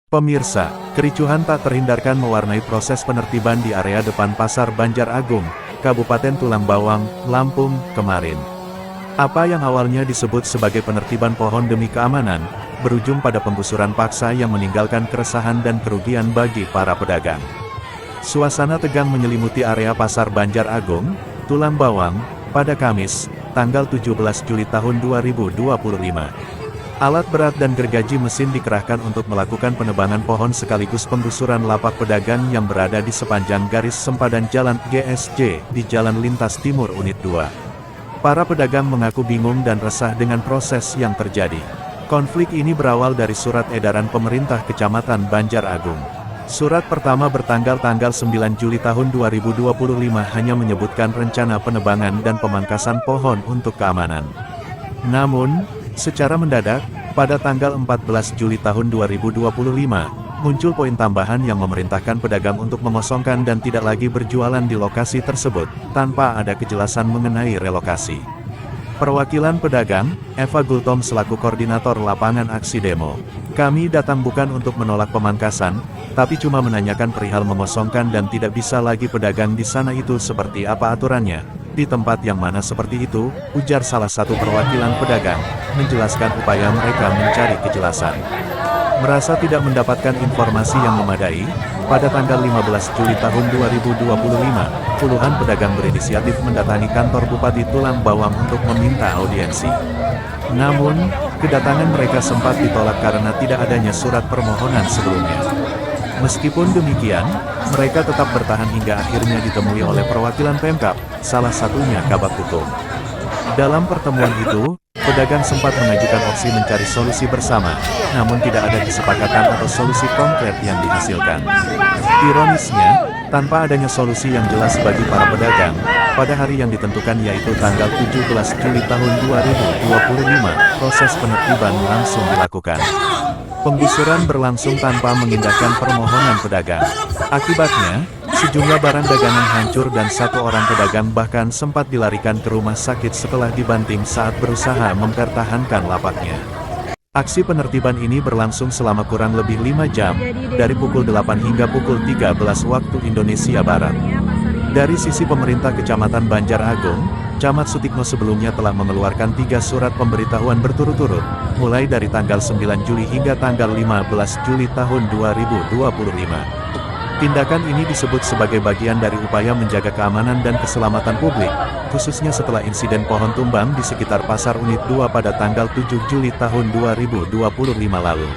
Pemirsa, kericuhan tak terhindarkan mewarnai proses penertiban di area depan Pasar Banjar Agung, Kabupaten Tulang Bawang, Lampung, kemarin. Apa yang awalnya disebut sebagai penertiban pohon demi keamanan, berujung pada penggusuran paksa yang meninggalkan keresahan dan kerugian bagi para pedagang. Suasana tegang menyelimuti area Pasar Banjar Agung, Tulang Bawang, pada Kamis, tanggal 17 Juli tahun 2025. Alat berat dan gergaji mesin dikerahkan untuk melakukan penebangan pohon sekaligus penggusuran lapak pedagang yang berada di sepanjang garis sempadan Jalan GSJ di Jalan Lintas Timur Unit 2. Para pedagang mengaku bingung dan resah dengan proses yang terjadi. Konflik ini berawal dari surat edaran pemerintah Kecamatan Banjar Agung. Surat pertama bertanggal 9 Juli tahun 2025 hanya menyebutkan rencana penebangan dan pemangkasan pohon untuk keamanan. Namun, secara mendadak, pada tanggal 14 Juli tahun 2025, muncul poin tambahan yang memerintahkan pedagang untuk mengosongkan dan tidak lagi berjualan di lokasi tersebut, tanpa ada kejelasan mengenai relokasi. Perwakilan pedagang, Eva Gultom selaku koordinator lapangan aksi demo. Kami datang bukan untuk menolak pemangkasan, tapi cuma menanyakan perihal mengosongkan dan tidak bisa lagi pedagang di sana itu seperti apa aturannya. Di tempat yang mana seperti itu, ujar salah satu perwakilan pedagang, menjelaskan upaya mereka mencari kejelasan. Merasa tidak mendapatkan informasi yang memadai, pada tanggal 15 Juli tahun 2025, puluhan pedagang berinisiatif mendatangi kantor Bupati Tulang Bawang untuk meminta audiensi. Namun, kedatangan mereka sempat ditolak karena tidak adanya surat permohonan sebelumnya. Meskipun demikian, mereka tetap bertahan hingga akhirnya ditemui oleh perwakilan Pemkab, salah satunya Kabag Hukum. Dalam pertemuan itu, pedagang sempat mengajukan opsi mencari solusi bersama, namun tidak ada kesepakatan atau solusi konkret yang dihasilkan. Ironisnya, tanpa adanya solusi yang jelas bagi para pedagang, pada hari yang ditentukan yaitu tanggal 17 Juli tahun 2025, proses penertiban langsung dilakukan. Penggusuran berlangsung tanpa mengindahkan permohonan pedagang. Akibatnya, sejumlah barang dagangan hancur dan satu orang pedagang bahkan sempat dilarikan ke rumah sakit setelah dibanting saat berusaha mempertahankan lapaknya. Aksi penertiban ini berlangsung selama kurang lebih 5 jam, dari pukul 8 hingga pukul 13 waktu Indonesia Barat. Dari sisi pemerintah Kecamatan Banjar Agung, Camat Sutikno sebelumnya telah mengeluarkan 3 surat pemberitahuan berturut-turut, mulai dari tanggal 9 Juli hingga tanggal 15 Juli tahun 2025. Tindakan ini disebut sebagai bagian dari upaya menjaga keamanan dan keselamatan publik, khususnya setelah insiden pohon tumbang di sekitar Pasar Unit 2 pada tanggal 7 Juli tahun 2025 lalu.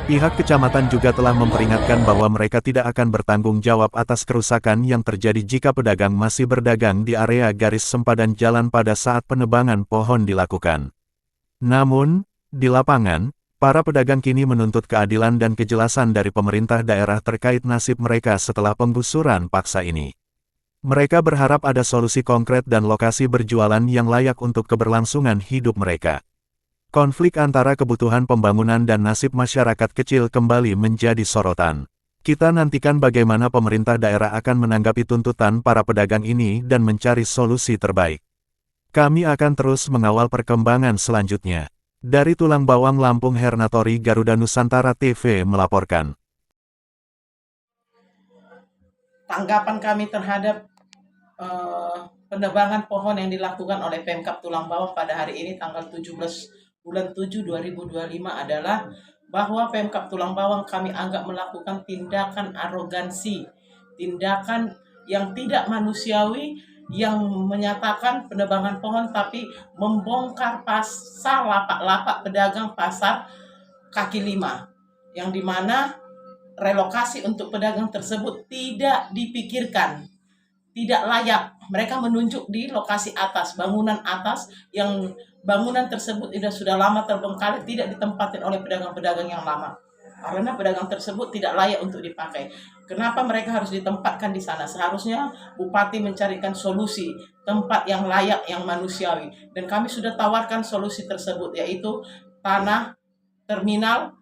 Pihak kecamatan juga telah memperingatkan bahwa mereka tidak akan bertanggung jawab atas kerusakan yang terjadi jika pedagang masih berdagang di area garis sempadan jalan pada saat penebangan pohon dilakukan. Namun, di lapangan, para pedagang kini menuntut keadilan dan kejelasan dari pemerintah daerah terkait nasib mereka setelah penggusuran paksa ini. Mereka berharap ada solusi konkret dan lokasi berjualan yang layak untuk keberlangsungan hidup mereka. Konflik antara kebutuhan pembangunan dan nasib masyarakat kecil kembali menjadi sorotan. Kita nantikan bagaimana pemerintah daerah akan menanggapi tuntutan para pedagang ini dan mencari solusi terbaik. Kami akan terus mengawal perkembangan selanjutnya. Dari Tulang Bawang Lampung, Hernatori, Garuda Nusantara TV melaporkan. Tanggapan kami terhadap penebangan pohon yang dilakukan oleh Pemkab Tulang Bawang pada hari ini tanggal 17 bulan 7 2025 adalah bahwa Pemkab Tulang Bawang kami anggap melakukan tindakan arogansi, tindakan yang tidak manusiawi, yang menyatakan penebangan pohon tapi membongkar pasar lapak-lapak pedagang pasar kaki lima, yang dimana relokasi untuk pedagang tersebut tidak dipikirkan, tidak layak. Mereka menunjuk di lokasi atas, bangunan atas, yang bangunan tersebut sudah lama terbengkalai, tidak ditempatin oleh pedagang-pedagang yang lama. Karena pedagang tersebut tidak layak untuk dipakai. Kenapa mereka harus ditempatkan di sana? Seharusnya Bupati mencarikan solusi, tempat yang layak, yang manusiawi. Dan kami sudah tawarkan solusi tersebut, yaitu tanah terminal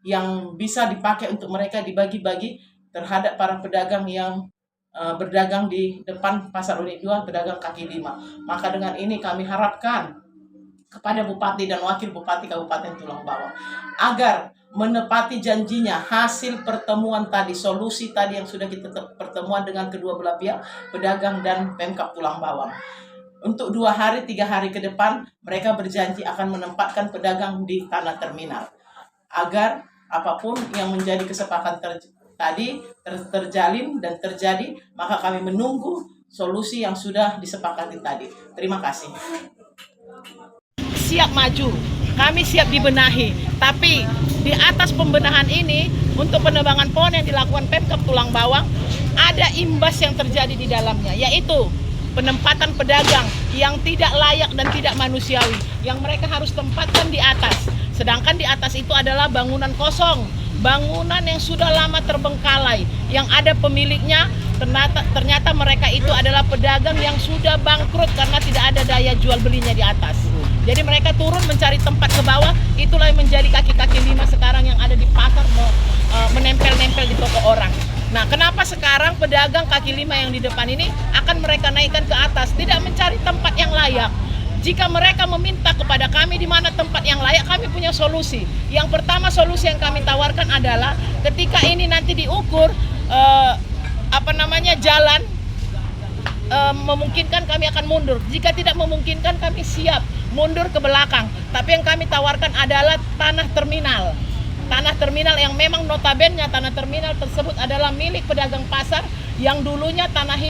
yang bisa dipakai untuk mereka dibagi-bagi terhadap para pedagang yang berdagang di depan Pasar Unit 2, pedagang kaki lima. Maka dengan ini kami harapkan kepada Bupati dan Wakil Bupati Kabupaten Tulang Bawang agar menepati janjinya hasil pertemuan tadi, solusi tadi yang sudah kita pertemuan dengan kedua belah pihak, pedagang dan Pemkab Tulang Bawang. Untuk 2 hari 3 hari ke depan mereka berjanji akan menempatkan pedagang di tanah terminal agar apapun yang menjadi kesepakatan tadi terjalin dan terjadi, maka kami menunggu solusi yang sudah disepakati tadi. Terima kasih. Siap maju, kami siap dibenahi, tapi di atas pembenahan ini untuk penebangan pohon yang dilakukan Pemkab Tulang Bawang ada imbas yang terjadi di dalamnya, yaitu penempatan pedagang yang tidak layak dan tidak manusiawi yang mereka harus tempatkan di atas. Sedangkan di atas itu adalah bangunan kosong, bangunan yang sudah lama terbengkalai, yang ada pemiliknya, ternyata mereka itu adalah pedagang yang sudah bangkrut karena tidak ada daya jual belinya di atas. Jadi mereka turun mencari tempat ke bawah, itulah yang menjadi kaki-kaki lima sekarang yang ada di pasar menempel-nempel di toko orang. Nah, kenapa sekarang pedagang kaki lima yang di depan ini akan mereka naikkan ke atas, tidak mencari tempat yang layak? Jika mereka meminta kepada kami di mana tempat yang layak, kami punya solusi. Yang pertama, solusi yang kami tawarkan adalah ketika ini nanti diukur jalan memungkinkan, kami akan mundur. Jika tidak memungkinkan, kami siap mundur ke belakang. Tapi yang kami tawarkan adalah tanah terminal. Tanah terminal yang memang notabene tanah terminal tersebut adalah milik pedagang pasar yang dulunya tanah